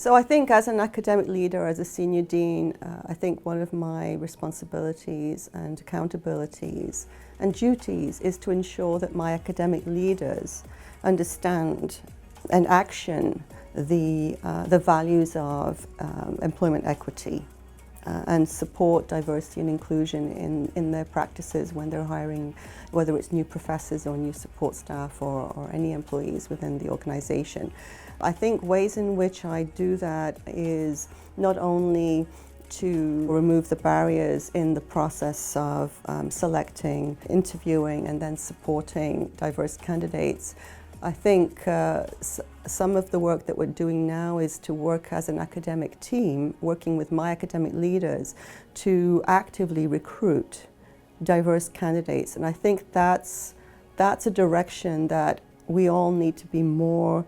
So I think as an academic leader, as a senior dean, I think one of my responsibilities and accountabilities and duties is to ensure that my academic leaders understand and action the values of employment equity and support diversity and inclusion in their practices when they're hiring, whether it's new professors or new support staff or any employees within the organization. I think ways in which I do that is not only to remove the barriers in the process of selecting, interviewing, and then supporting diverse candidates. I think some of the work that we're doing now is to work as an academic team, working with my academic leaders to actively recruit diverse candidates. And I think that's a direction that we all need to be more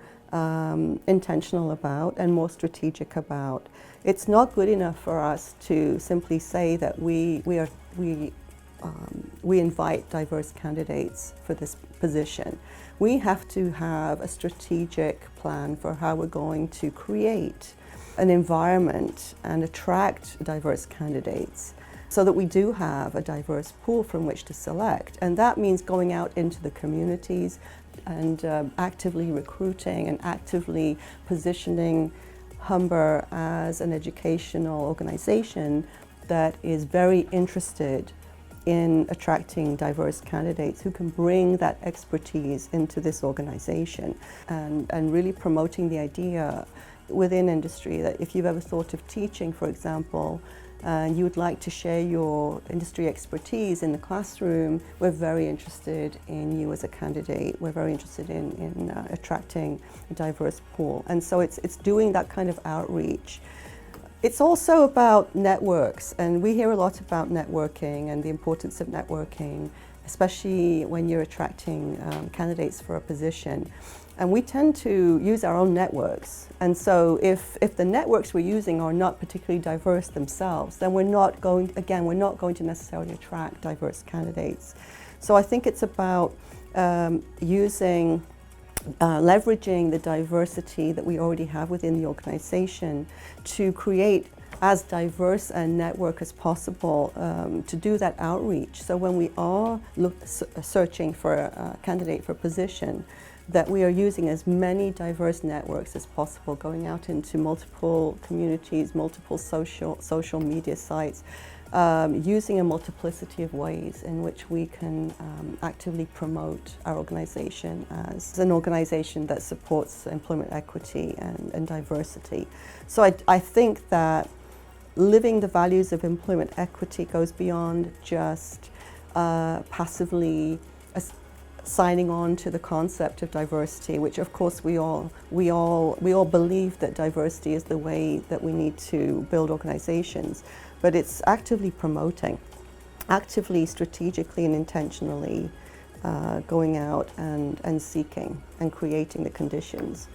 intentional about and more strategic about. It's not good enough for us to simply say that we invite diverse candidates for this position. We have to have a strategic plan for how we're going to create an environment and attract diverse candidates so that we do have a diverse pool from which to select. And that means going out into the communities and actively recruiting and actively positioning Humber as an educational organization that is very interested in attracting diverse candidates who can bring that expertise into this organization and really promoting the idea within industry that if you've ever thought of teaching, for example, and you would like to share your industry expertise in the classroom, we're very interested in you as a candidate. We're very interested in attracting a diverse pool. And so it's doing that kind of outreach. It's also about networks, and we hear a lot about networking and the importance of networking, especially when you're attracting candidates for a position. And we tend to use our own networks. And so if the networks we're using are not particularly diverse themselves, then we're not going to necessarily attract diverse candidates. So I think it's about leveraging the diversity that we already have within the organization to create as diverse a network as possible to do that outreach. So when we are searching for a candidate for a position, that we are using as many diverse networks as possible, going out into multiple communities, multiple social media sites, using a multiplicity of ways in which we can actively promote our organization as an organization that supports employment equity and diversity. So I think that living the values of employment equity goes beyond just passively signing on to the concept of diversity, which of course we all believe that diversity is the way that we need to build organizations, but it's actively promoting, actively, strategically and intentionally going out and seeking and creating the conditions